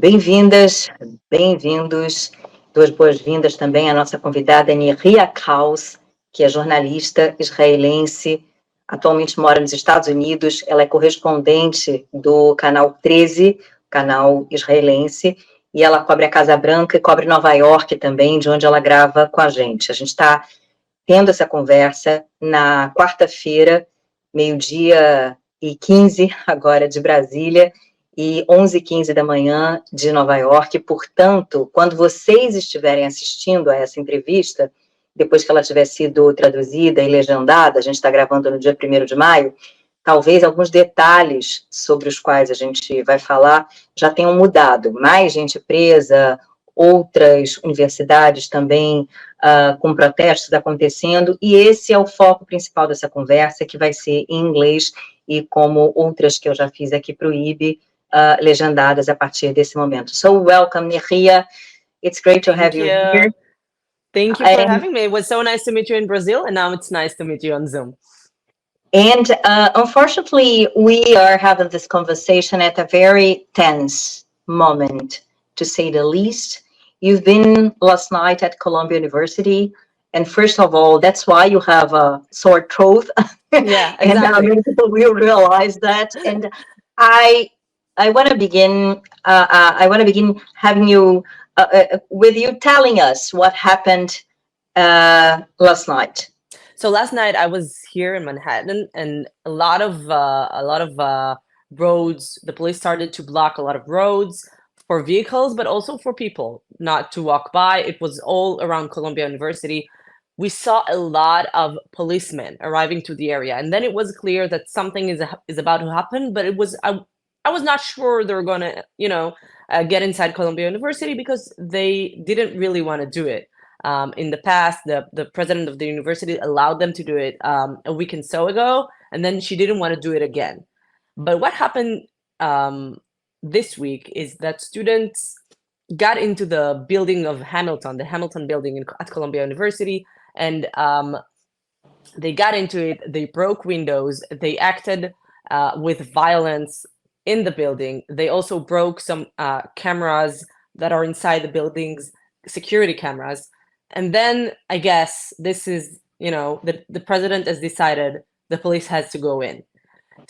Bem-vindas, bem-vindos. Duas boas-vindas também à nossa convidada Neria Kraus, que é jornalista israelense, atualmente mora nos Estados Unidos. Ela é correspondente do canal 13, canal israelense, e ela cobre a Casa Branca e cobre Nova York também, de onde ela grava com a gente. A gente está tendo essa conversa na quarta-feira, 12h15, agora de Brasília, e 11h15 da manhã de Nova York. Portanto, quando vocês estiverem assistindo a essa entrevista, depois que ela tiver sido traduzida e legendada, a gente está gravando no dia 1º de maio, talvez alguns detalhes sobre os quais a gente vai falar já tenham mudado. Mais gente presa, outras universidades também com protestos acontecendo, e esse é o foco principal dessa conversa, que vai ser em inglês, e como outras que eu já fiz aqui para o IB, legendadas a partir desse momento. So, welcome, Neria. It's great to have you here. Thank you for having me. It was so nice to meet you in Brazil, and now it's nice to meet you on Zoom. And unfortunately, we are having this conversation at a very tense moment, to say the least. You've been last night at Columbia University, and first of all, that's why you have a sore throat. Yeah, exactly. And people will realize that. And I want to begin. I want to begin having you with you telling us what happened last night. So last night I was here in Manhattan, and a lot of roads. The police started to block a lot of roads for vehicles, but also for people not to walk by. It was all around Columbia University. We saw a lot of policemen arriving to the area, and then it was clear that something is about to happen. But it was I was not sure they were gonna get inside Columbia University, because they didn't really want to do it. In the past, the president of the university allowed them to do it a week and so ago, and then she didn't want to do it again. But what happened this week is that students got into the building of Hamilton, the Hamilton building at Columbia University, and they got into it. They broke windows. They acted with violence in the building. They also broke some cameras that are inside the buildings, security cameras. And then I guess this is, the president has decided the police has to go in.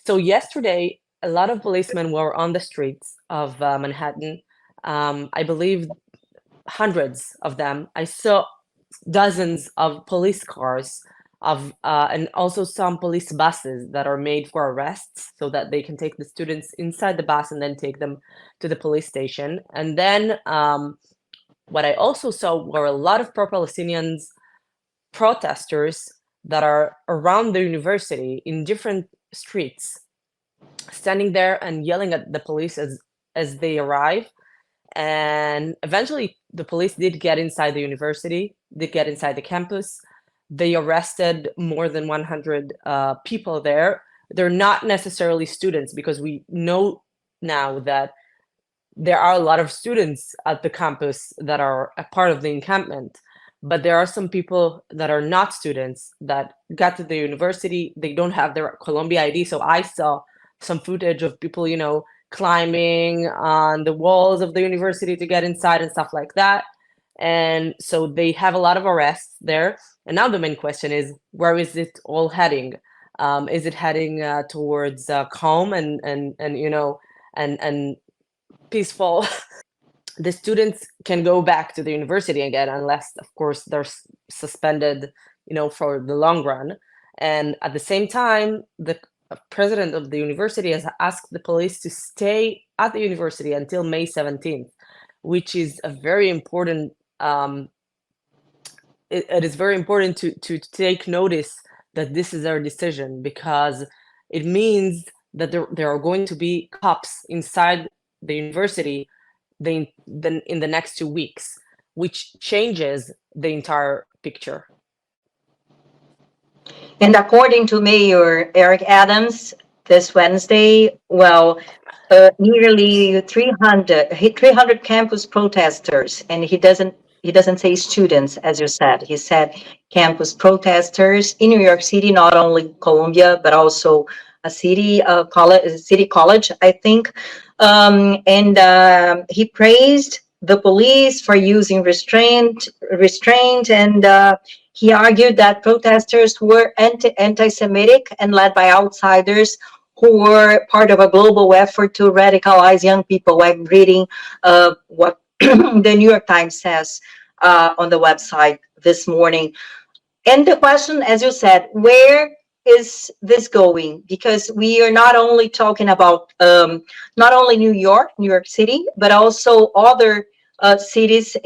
So yesterday, a lot of policemen were on the streets of Manhattan. I believe hundreds of them. I saw dozens of police cars and also some police buses that are made for arrests, so that they can take the students inside the bus and then take them to the police station. And then what I also saw were a lot of pro-Palestinians protesters that are around the university in different streets, standing there and yelling at the police as they arrive. And eventually the police did get inside the university, did get inside the campus. They arrested more than 100 people there. They're not necessarily students, because we know now that there are a lot of students at the campus that are a part of the encampment, but there are some people that are not students that got to the university. They don't have their Columbia ID. So I saw some footage of people, climbing on the walls of the university to get inside and stuff like that. And so they have a lot of arrests there. And now the main question is, where is it all heading? Is it heading towards calm and peaceful? The students can go back to the university again, unless, of course, they're suspended, for the long run. And at the same time, the president of the university has asked the police to stay at the university until May 17th, which is a very important. It is very important to take notice that this is their decision, because it means that there are going to be cops inside the university in the next 2 weeks, which changes the entire picture. And according to Mayor Eric Adams, this Wednesday, nearly 300 campus protesters, and he doesn't say students, as you said. He said campus protesters in New York City, not only Columbia, but also a city college, I think. And he praised the police for using restraint, and he argued that protesters were anti-Semitic and led by outsiders who were part of a global effort to radicalize young people. I'm reading what the New York Times says on the website this morning. And the question, as you said, where is this going? Because we are not only talking about not only New York City, but also other cities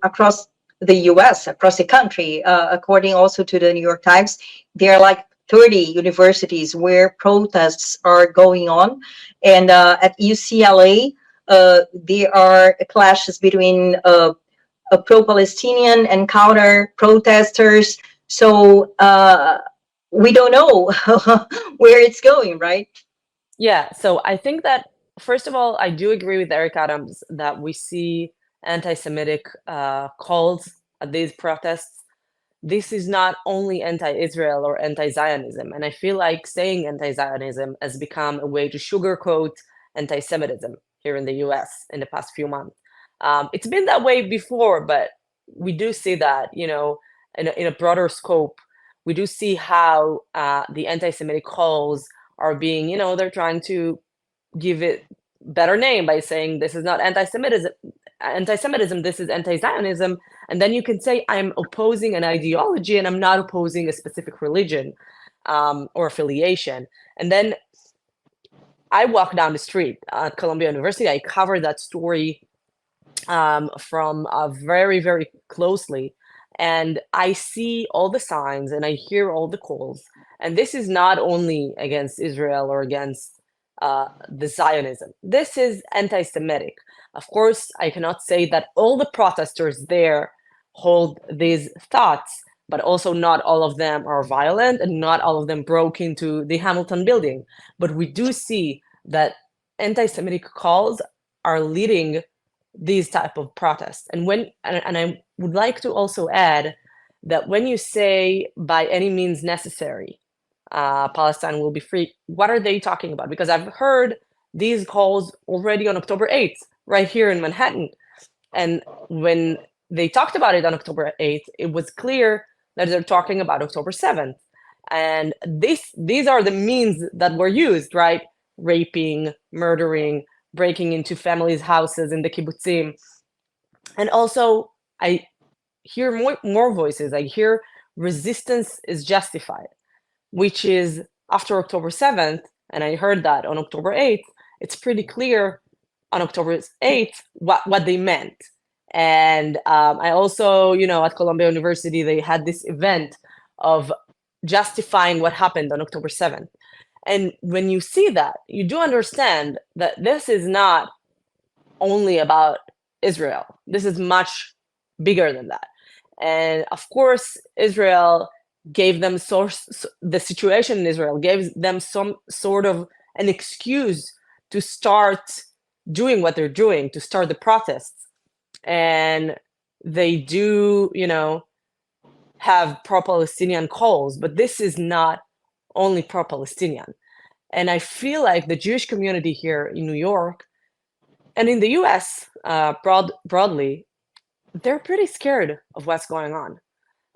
across the U.S., across the country. According also to the New York Times, there are like 30 universities where protests are going on, and at UCLA, there are clashes between pro-Palestinian and counter protesters. So we don't know where it's going, right? Yeah, so I think that, first of all, I do agree with Eric Adams that we see anti-Semitic calls at these protests. This is not only anti-Israel or anti-Zionism, and I feel like saying anti-Zionism has become a way to sugarcoat anti-Semitism here in the US in the past few months. It's been that way before, but we do see that, in a broader scope, we do see how the anti-Semitic calls are being, they're trying to give it better name by saying this is not anti-Semitism, this is anti-Zionism, and then you can say I'm opposing an ideology and I'm not opposing a specific religion or affiliation. And then I walk down the street at Columbia University. I covered that story from very, very closely, and I see all the signs and I hear all the calls. And this is not only against Israel or against the Zionism. This is anti-Semitic. Of course, I cannot say that all the protesters there hold these thoughts, but also not all of them are violent and not all of them broke into the Hamilton building. But we do see that anti-Semitic calls are leading these type of protests. And I would like to also add that when you say by any means necessary, Palestine will be free, what are they talking about? Because I've heard these calls already on October 8th, right here in Manhattan. And when they talked about it on October 8th, it was clear that they're talking about October 7th. And these are the means that were used, right? Raping, murdering, breaking into families' houses in the kibbutzim. And also, I hear more voices. I hear resistance is justified, which is after October 7th, and I heard that on October 8th, it's pretty clear on October 8th what they meant. And I also, at Columbia University, they had this event of justifying what happened on October 7th. And when you see that, you do understand that this is not only about Israel. This is much bigger than that. And of course, Israel gave them the situation in Israel gave them some sort of an excuse to start doing what they're doing, to start the protests. And they do, have pro-Palestinian calls, but this is not only pro-Palestinian. And I feel like the Jewish community here in New York and in the US broadly, they're pretty scared of what's going on.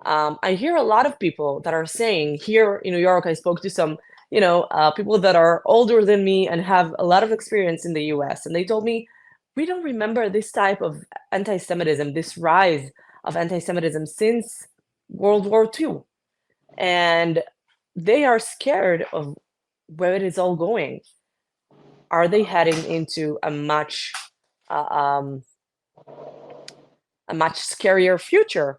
I hear a lot of people that are saying here in New York, I spoke to some, people that are older than me and have a lot of experience in the US. And they told me, we don't remember this type of anti-Semitism, this rise of anti-Semitism since World War II. And they are scared of where it is all going. Are they heading into a much scarier future?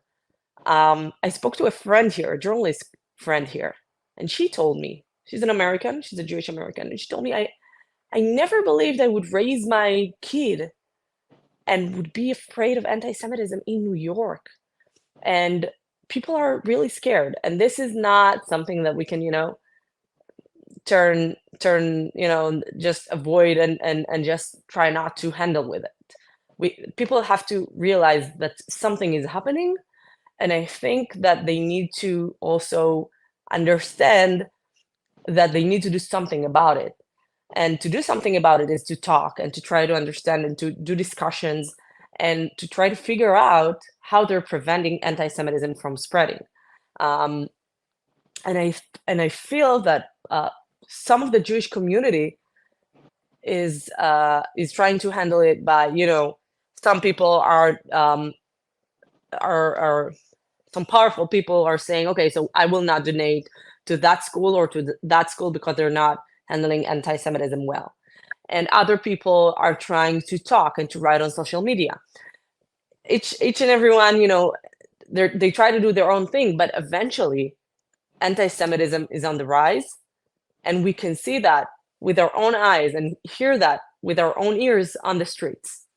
I spoke to a friend here, a journalist friend here, and she told me, she's an American, she's a Jewish American, and she told me, I never believed I would raise my kid and would be afraid of anti-Semitism in New York. And people are really scared. And this is not something that we can, turn, just avoid and just try not to handle with it. People have to realize that something is happening. And I think that they need to also understand that they need to do something about it. And to do something about it is to talk and to try to understand and to do discussions and to try to figure out how they're preventing anti-Semitism from spreading. Um, and I feel that some of the Jewish community is trying to handle it by, some people are some powerful people are saying, okay, so I will not donate to that school or to that school because they're not handling anti-Semitism well. And other people are trying to talk and to write on social media. Each and everyone, they try to do their own thing, but eventually anti-Semitism is on the rise, and we can see that with our own eyes and hear that with our own ears on the streets.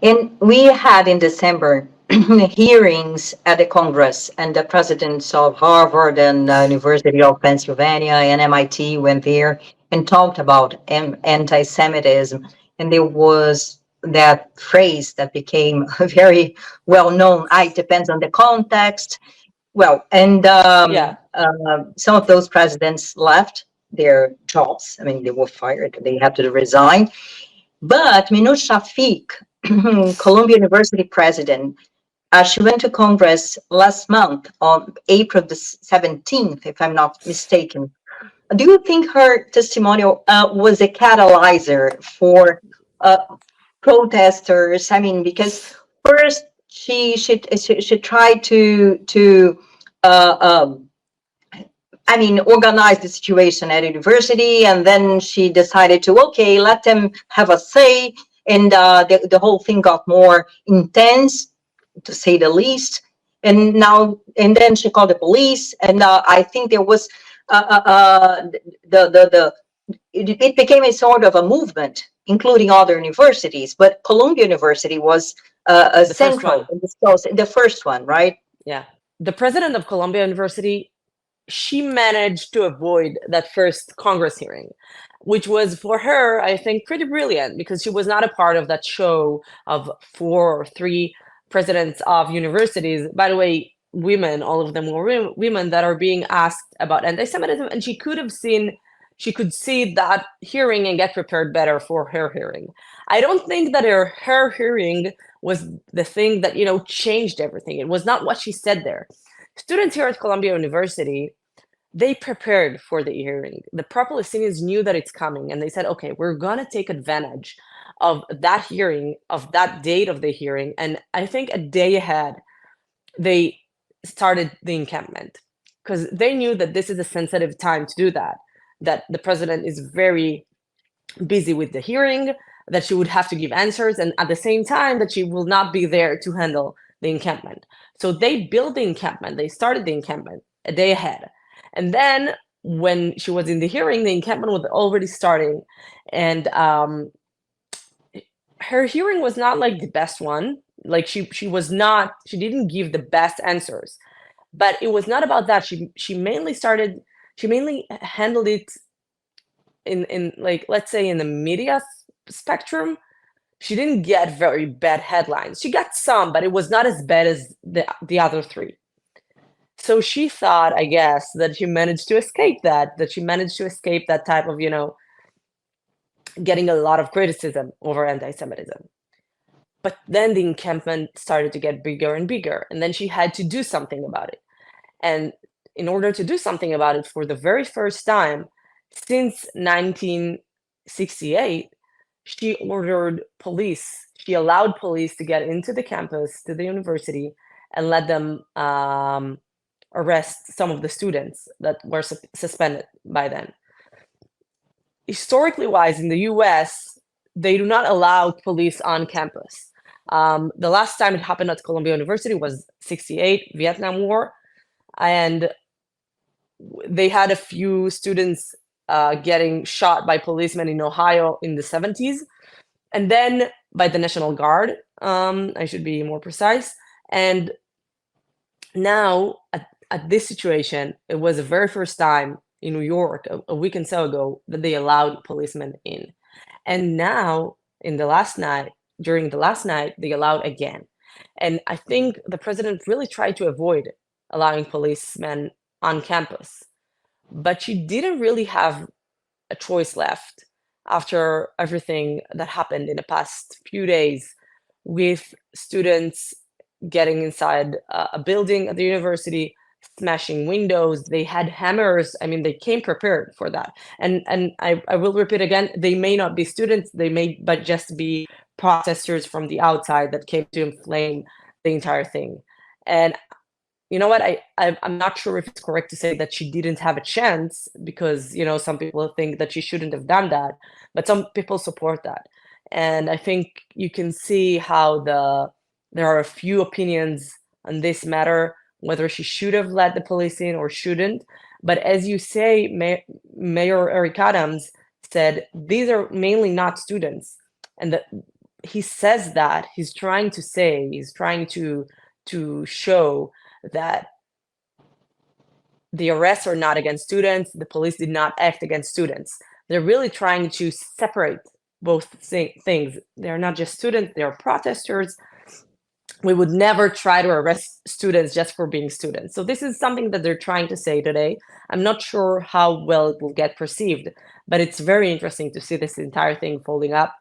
And we had in December hearings at the Congress, and the presidents of Harvard and University of Pennsylvania and MIT went there and talked about anti-Semitism. And there was that phrase that became very well known. It depends on the context. Well, and some of those presidents left their jobs. I mean, they were fired. They had to resign. But Shafik, Columbia University president, she went to Congress last month on April the 17th, if I'm not mistaken. Do you think her testimonial was a catalyzer for protesters? I mean, because first she tried to organize the situation at university, and then she decided to, okay, let them have a say, and the whole thing got more intense, to say the least. And then she called the police, and I think there was it became a sort of a movement, including other universities, but Columbia University was a central, the first one, right? Yeah. The president of Columbia University, she managed to avoid that first Congress hearing, which was for her, I think, pretty brilliant, because she was not a part of that show of 4 or 3 presidents of universities. By the way, women, all of them were women that are being asked about anti-Semitism, and she could see that hearing and get prepared better for her hearing. I don't think that her hearing was the thing that, changed everything. It was not what she said there. Students here at Columbia University, they prepared for the hearing. The pro-Palestinians knew that it's coming, and they said, okay, we're going to take advantage of that hearing, of that date of the hearing. And I think a day ahead, they started the encampment, because they knew that this is a sensitive time to do that the president is very busy with the hearing, that she would have to give answers, and at the same time that she will not be there to handle the encampment. So they built the encampment, they started the encampment a day ahead. And then when she was in the hearing, the encampment was already starting. And her hearing was not like the best one. Like she didn't give the best answers. But it was not about that. She mainly handled it in like, let's say, in the media spectrum. She didn't get very bad headlines. She got some, but it was not as bad as the other 3. So she thought, I guess, that she managed to escape that type of, getting a lot of criticism over anti-Semitism. But then the encampment started to get bigger and bigger, and then she had to do something about it. And in order to do something about it, for the very first time since 1968, she allowed police to get into the campus, to the university, and let them arrest some of the students that were suspended by then. Historically wise, in the US, they do not allow police on campus. The last time it happened at Columbia University was 68, Vietnam War, and they had a few students getting shot by policemen in Ohio in the 70s, and then by the National Guard, I should be more precise. And now, at this situation, it was the very first time in New York, a week and so ago, that they allowed policemen in. And now, during the last night, they allowed again. And I think the president really tried to avoid allowing policemen on campus. but she didn't really have a choice left after everything that happened in the past few days with students getting inside a building at the university, smashing windows. They had hammers. I mean, they came prepared for that. And I will repeat again, they may not be students, they may but just be protesters from the outside that came to inflame the entire thing. And you know what? I'm not sure if it's correct to say that she didn't have a chance because, some people think that she shouldn't have done that, but some people support that. And I think you can see how there are a few opinions on this matter, whether she should have let the police in or shouldn't. But as you say, Mayor Eric Adams said these are mainly not students, and that he says that he's trying to show that the arrests are not against students, the police did not act against students. They're really trying to separate both things. They're not just students, they're protesters. We would never try to arrest students just for being students. So this is something that they're trying to say today. I'm not sure how well it will get perceived, but it's very interesting to see this entire thing folding up.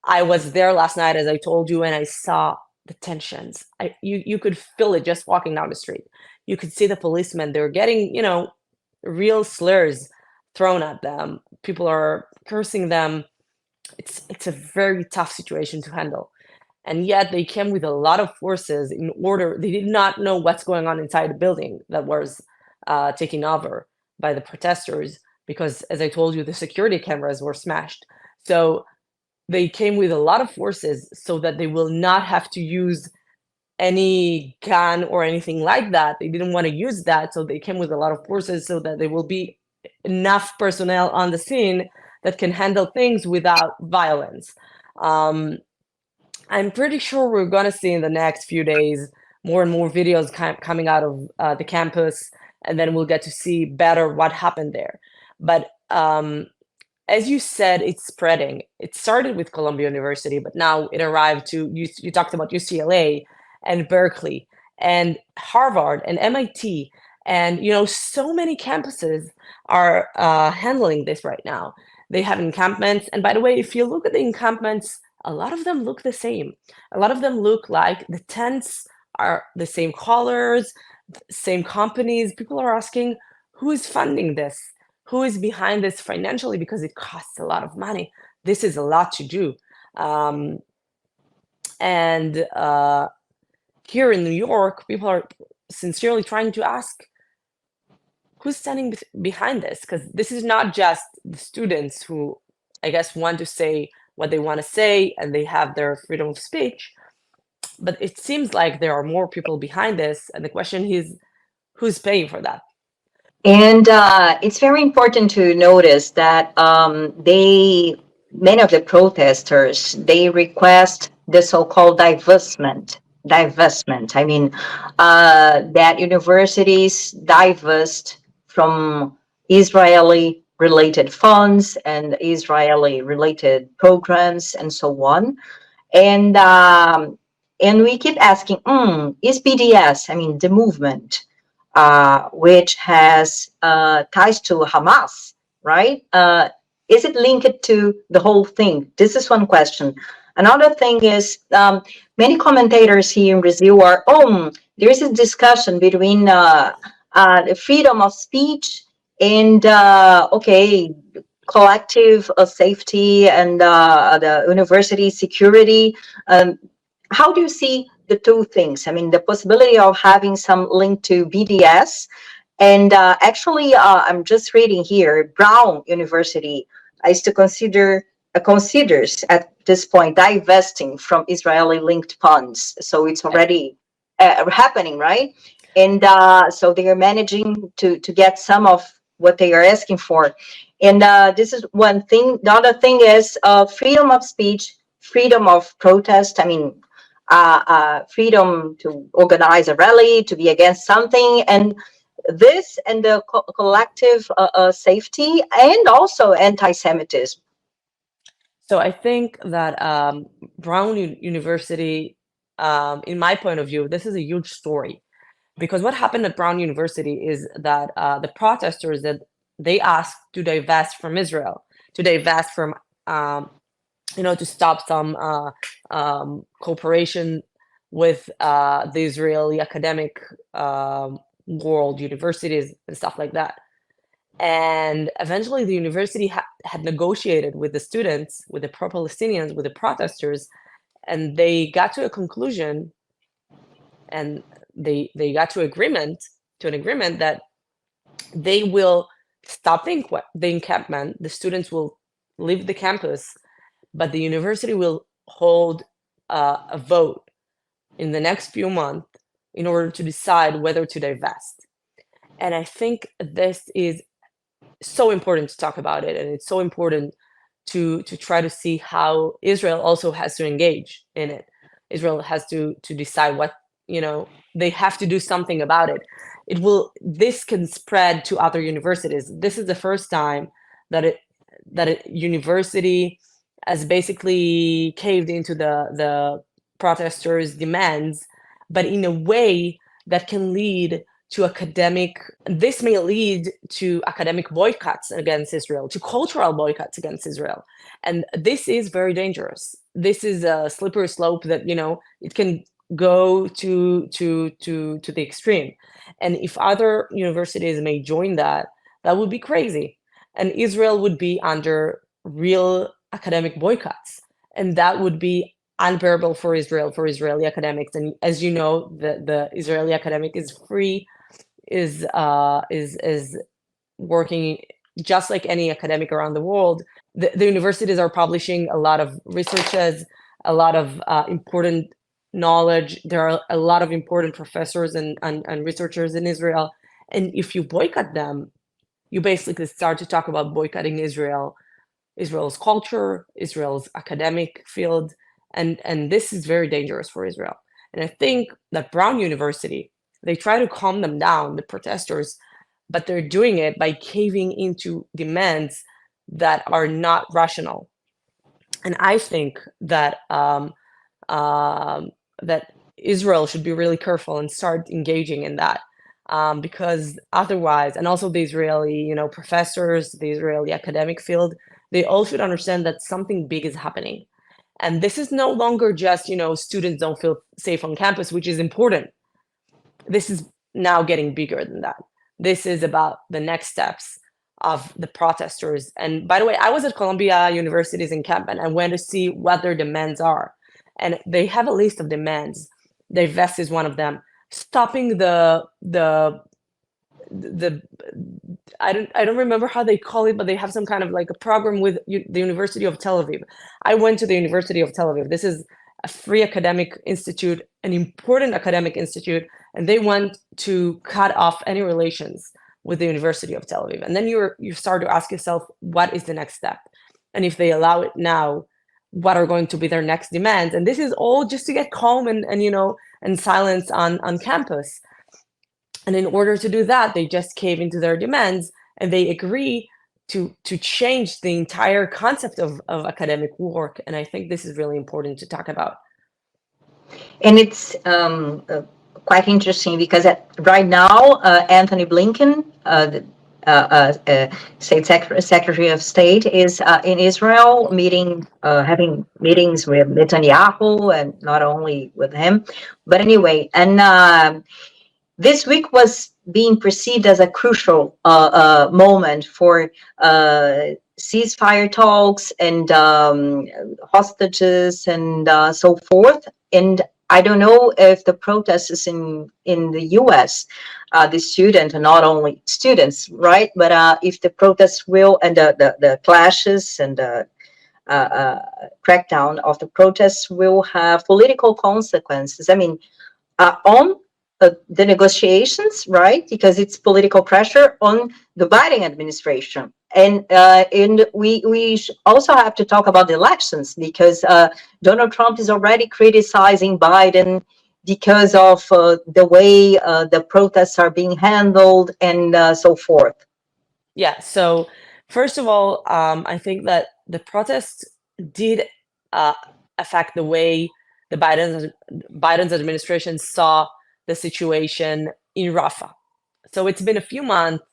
I was there last night, as I told you, and I saw the tensions. You could feel it just walking down the street. You could see the policemen. They're getting, real slurs thrown at them. People are cursing them. It's a very tough situation to handle. And yet they came with a lot of forces in order. They did not know what's going on inside the building that was taken over by the protesters because, as I told you, the security cameras were smashed. So they came with a lot of forces so that they will not have to use any gun or anything like that. They didn't want to use that, so they came with a lot of forces so that there will be enough personnel on the scene that can handle things without violence. I'm pretty sure we're going to see in the next few days more and more videos coming out of the campus, and then we'll get to see better what happened there. But as you said, it's spreading. It started with Columbia University, but now it arrived to, you talked about UCLA and Berkeley and Harvard and MIT. And, so many campuses are handling this right now. They have encampments. And by the way, if you look at the encampments, a lot of them look the same. A lot of them look like the tents are the same colors, same companies. People are asking, who is funding this? Who is behind this financially? Because it costs a lot of money. This is a lot to do. And here in New York, people are sincerely trying to ask, who's standing behind this? Because this is not just the students who, I guess, want to say what they want to say and they have their freedom of speech. But it seems like there are more people behind this. And the question is, who's paying for that? And it's very important to notice that many of the protesters, they request the so-called divestment. I mean, that universities divest from Israeli-related funds and Israeli-related programs and so on. And we keep asking, is BDS, I mean, the movement, which has ties to Hamas, right? Is it linked to the whole thing? This is one question. Another thing is, many commentators here in Brazil are, there is a discussion between the freedom of speech and, collective safety and the university security. How do you see the two things? I mean, the possibility of having some link to BDS, and actually, I'm just reading here, Brown University is to considers at this point divesting from Israeli-linked funds. So it's already happening, right? And so they are managing to get some of what they are asking for. And this is one thing. The other thing is freedom of speech, freedom of protest. I mean, freedom to organize a rally, to be against something, and this and the collective safety, and also anti-Semitism. So I think that Brown University, in my point of view, this is a huge story Because what happened at Brown University is that the protesters, that they asked to divest from Israel, to divest from to stop some cooperation with the Israeli academic world, universities and stuff like that. And eventually the university had negotiated with the students, with the pro-Palestinians, with the protesters, and they got to a conclusion, and they got to an agreement that they will stop the encampment, the students will leave the campus, but the university will hold a vote in the next few months in order to decide whether to divest. And I think this is so important to talk about it, and it's so important to try to see how Israel also has to engage in it. Israel has to decide what, they have to do something about it. This can spread to other universities. This is the first time that a university has basically caved into the protesters' demands, but in a way that can lead to this may lead to academic boycotts against Israel, to cultural boycotts against Israel. And this is very dangerous. This is a slippery slope that, it can go to the extreme. And if other universities may join that, that would be crazy. And Israel would be under real academic boycotts. And that would be unbearable for Israel, for Israeli academics. And as you know, the Israeli academic is free, is working just like any academic around the world. The universities are publishing a lot of researches, a lot of important knowledge. There are a lot of important professors and researchers in Israel. And if you boycott them, you basically start to talk about boycotting Israel's culture, Israel's academic field, and this is very dangerous for Israel. And I think that Brown University, they try to calm them down, the protesters, but they're doing it by caving into demands that are not rational. And I think that that Israel should be really careful and start engaging in that, because otherwise, and also the Israeli, professors, the Israeli academic field, they all should understand that something big is happening. And this is no longer just, students don't feel safe on campus, which is important. This is now getting bigger than that. This is about the next steps of the protesters. And by the way, I was at Columbia University's encampment and went to see what their demands are. And they have a list of demands. Divest is one of them. Stopping the I don't remember how they call it, but they have some kind of like a program with the University of Tel Aviv. I went to the University of Tel Aviv. This is a free academic institute, an important academic institute, and they want to cut off any relations with the University of Tel Aviv. And then you start to ask yourself, what is the next step? And if they allow it now, what are going to be their next demands? And this is all just to get calm and silence on campus. And in order to do that, they just cave into their demands and they agree to change the entire concept of academic work. And I think this is really important to talk about. And it's quite interesting because right now, Anthony Blinken, the State Secretary of State, is in Israel having meetings with Netanyahu, and not only with him, but anyway, and this week was being perceived as a crucial moment for ceasefire talks and hostages and so forth. And I don't know if the protests in the U.S., the student, and not only students, right? But if the protests will, and the clashes and the crackdown of the protests will have political consequences. I mean, on the negotiations, right? Because it's political pressure on the Biden administration. And we also have to talk about the elections, because Donald Trump is already criticizing Biden because of the way the protests are being handled and so forth. Yeah, so first of all, I think that the protests did affect the way the Biden's administration saw the situation in Rafah. So it's been a few months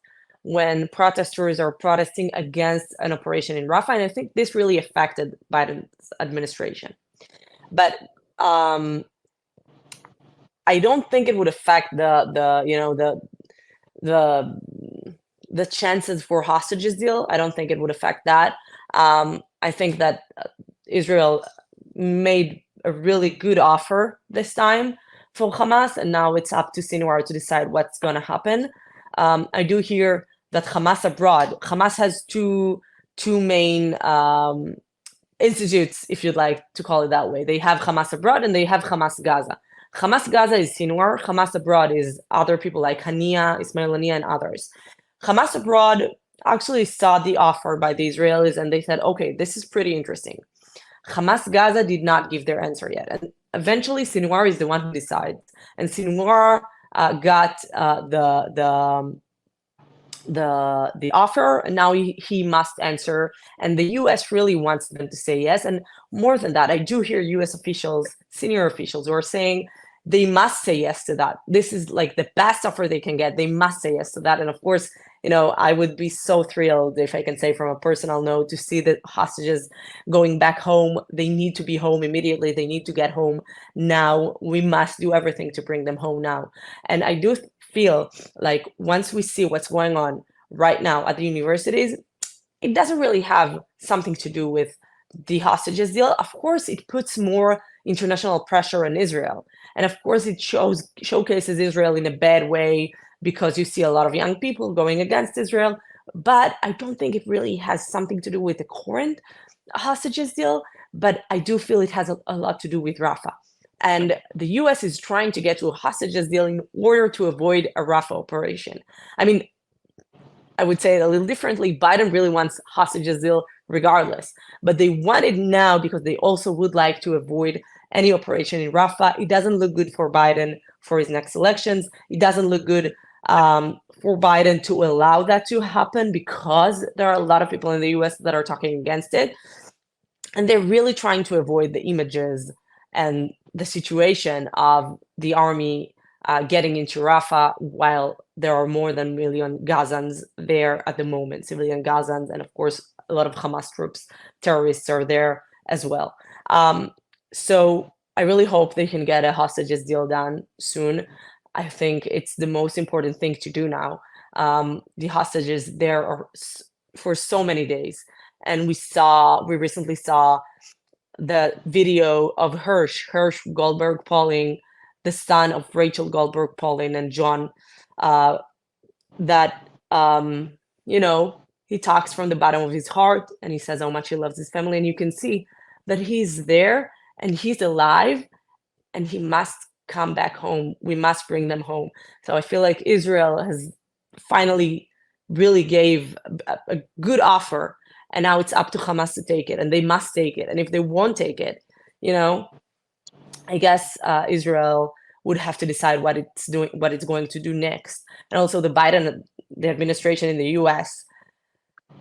when protesters are protesting against an operation in Rafah, and I think this really affected Biden's administration. But I don't think it would affect the chances for hostages deal. I don't think it would affect that. I think that Israel made a really good offer this time for Hamas, and now it's up to Sinwar to decide what's going to happen. I do hear that Hamas abroad, Hamas has two main institutes, if you'd like to call it that way. They have Hamas abroad and they have Hamas Gaza. Hamas Gaza is Sinwar. Hamas abroad is other people like Hania, Ismail Hania, and others. Hamas abroad actually saw the offer by the Israelis and they said, okay, this is pretty interesting. Hamas Gaza did not give their answer yet. And eventually Sinwar is the one who decides. And Sinwar got the offer, and now he must answer. And the US really wants them to say yes. And more than that, I do hear US officials, senior officials, who are saying they must say yes to that. This is like the best offer they can get. They must say yes to that. And of course, I would be so thrilled, if I can say from a personal note, to see the hostages going back home. They need to be home immediately. They need to get home now. We must do everything to bring them home now. And I do feel like once we see what's going on right now at the universities, it doesn't really have something to do with the hostages deal. Of course, it puts more international pressure on Israel. And of course, it showcases Israel in a bad way, because you see a lot of young people going against Israel. But I don't think it really has something to do with the current hostages deal. But I do feel it has a lot to do with Rafah. And the US is trying to get to a hostages deal in order to avoid a Rafah operation. I mean, I would say it a little differently. Biden really wants hostages deal regardless. But they want it now because they also would like to avoid any operation in Rafah. It doesn't look good for Biden for his next elections. It doesn't look good for Biden to allow that to happen, because there are a lot of people in the US that are talking against it. And they're really trying to avoid the images and the situation of the army getting into Rafah while there are more than 1 million Gazans there at the moment, civilian Gazans, and of course, a lot of Hamas troops, terrorists are there as well. So I really hope they can get a hostages deal done soon. I think it's the most important thing to do now. The hostages there are for so many days. And we recently saw the video of Hirsch Goldberg Pauling, the son of Rachel Goldberg Pauling and John, that, he talks from the bottom of his heart and he says how much he loves his family. And you can see that he's there and he's alive and he must come back home. We must bring them home. So I feel like Israel has finally really gave a good offer, and now it's up to Hamas to take it, and they must take it. And if they won't take it, I guess Israel would have to decide what it's going to do next. And also the administration in the US,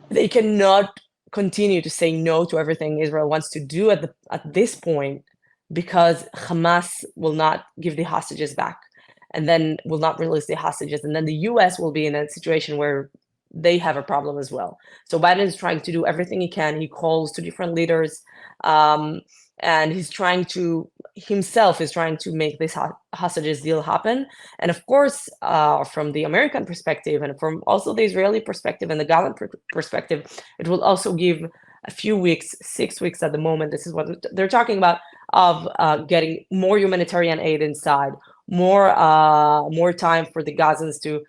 they cannot continue to say no to everything Israel wants to do at this point, because Hamas will not give the hostages back and then will not release the hostages. And then the US will be in a situation where they have a problem as well. So Biden is trying to do everything he can. He calls to different leaders, and himself is trying to make this hostages deal happen. And of course, from the American perspective and from also the Israeli perspective and the Gaza perspective, it will also give a few weeks, 6 weeks at the moment. This is what they're talking about, of getting more humanitarian aid inside, more time for the Gazans to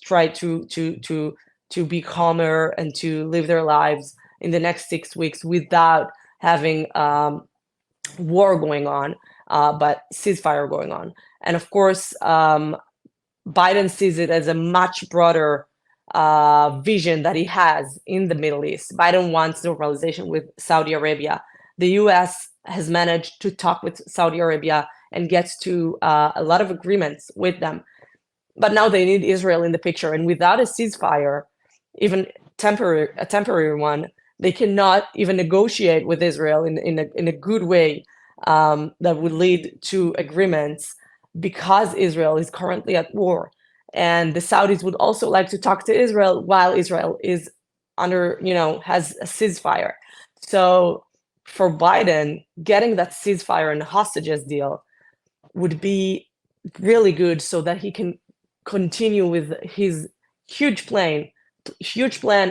try to be calmer and to live their lives in the next 6 weeks without having war going on, but ceasefire going on. And of course, Biden sees it as a much broader vision that he has in the Middle East. Biden wants normalization with Saudi Arabia. The US has managed to talk with Saudi Arabia and gets to a lot of agreements with them. But now they need Israel in the picture. And without a ceasefire, even a temporary one, they cannot even negotiate with Israel in a good way that would lead to agreements, because Israel is currently at war. And the Saudis would also like to talk to Israel while Israel is under, has a ceasefire. So for Biden, getting that ceasefire and hostages deal would be really good so that he can continue with his huge plan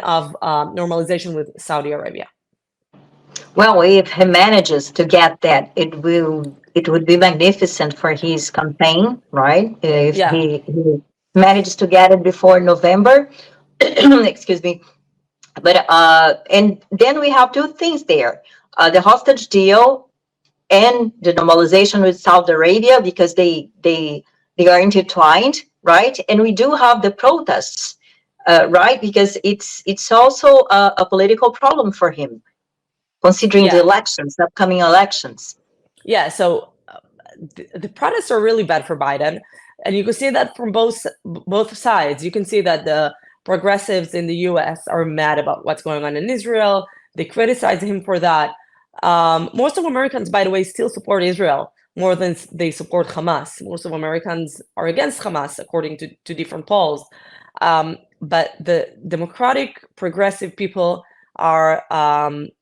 of normalization with Saudi Arabia. Well, if he manages to get that, it would be magnificent for his campaign, right? If he manages to get it before November, excuse me. But and then we have two things there: the hostage deal and the normalization with Saudi Arabia, because they are intertwined, right? And we do have the protests, right? Because it's also a political problem for him, considering the elections, the upcoming elections. Yeah, so the protests are really bad for Biden, and you can see that from both sides. You can see that the progressives in the U.S. are mad about what's going on in Israel. They criticize him for that. Most of Americans, by the way, still support Israel more than they support Hamas. Most of Americans are against Hamas, according to different polls. But the democratic progressive people are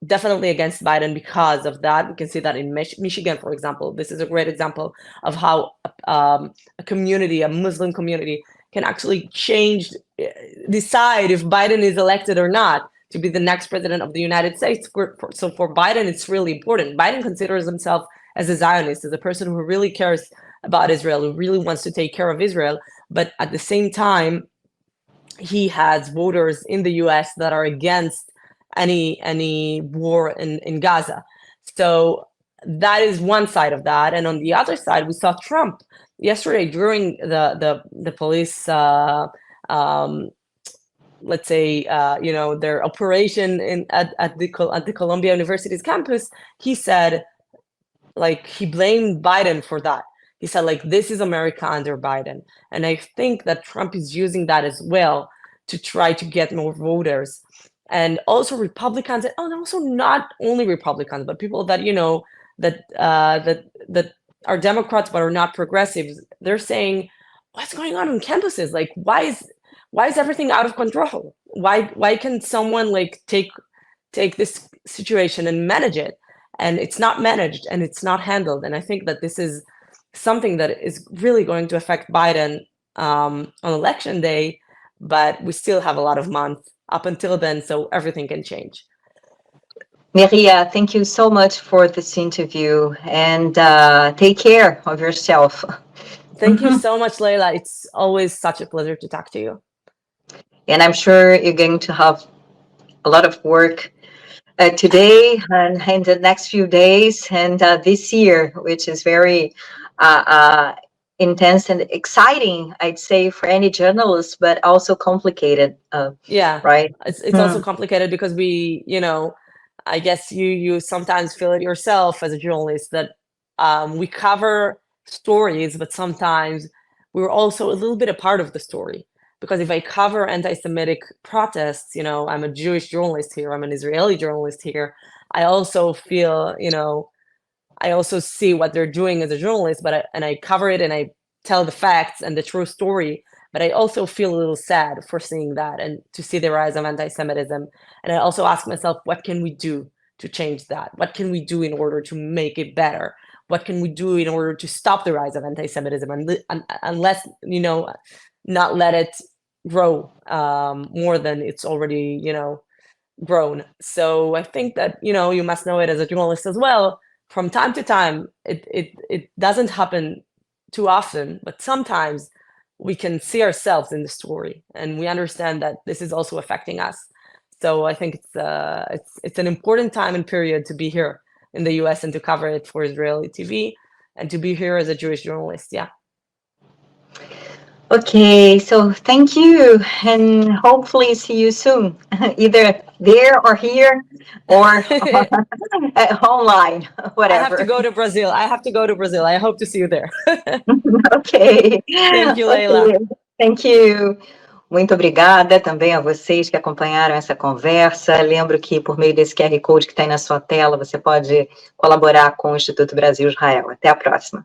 definitely against Biden because of that. We can see that in Michigan, for example. This is a great example of how a community, a Muslim community, can actually decide if Biden is elected or not to be the next president of the United States. So for Biden, it's really important. Biden considers himself as a Zionist, as a person who really cares about Israel, who really wants to take care of Israel. But at the same time, he has voters in the US that are against any war in Gaza. So that is one side of that. And on the other side, we saw Trump yesterday during the police let's say their operation at the Columbia University's campus. He said, like, he blamed Biden for that. He said, like, this is America under Biden. And I think that Trump is using that as well to try to get more voters. And also Republicans, and also not only Republicans, but people that that are Democrats but are not progressives. They're saying, what's going on campuses? Like, why is everything out of control? Why can someone like take this situation and manage it? And it's not managed and it's not handled. And I think that this is something that is really going to affect Biden on election day, but we still have a lot of months up until then, so everything can change. Neria, thank you so much for this interview, and take care of yourself. Thank you so much, Leila. It's always such a pleasure to talk to you. And I'm sure you're going to have a lot of work today and in the next few days and this year, which is very intense and exciting, I'd say, for any journalist, but also complicated. Right? It's also complicated because we, I guess you sometimes feel it yourself as a journalist that we cover stories, but sometimes we're also a little bit a part of the story. Because if I cover anti-Semitic protests, I'm a Jewish journalist here, I'm an Israeli journalist here, I also feel, I also see what they're doing as a journalist, and I cover it and I tell the facts and the true story, but I also feel a little sad for seeing that and to see the rise of anti-Semitism. And I also ask myself, what can we do to change that? What can we do in order to make it better? What can we do in order to stop the rise of anti-Semitism unless, not let it grow more than it's already, grown. So I think that, you must know it as a journalist as well. From time to time, it doesn't happen too often, but sometimes we can see ourselves in the story and we understand that this is also affecting us. So I think it's an important time and period to be here in the US and to cover it for Israeli TV and to be here as a Jewish journalist. Yeah. Okay, so thank you, and hopefully see you soon, either there or here or online, whatever. I have to go to Brazil. I hope to see you there. Okay. Thank you, Leila. Okay. Thank you. Muito obrigada também a vocês que acompanharam essa conversa. Lembro que por meio desse QR Code que está aí na sua tela, você pode colaborar com o Instituto Brasil-Israel. Até a próxima.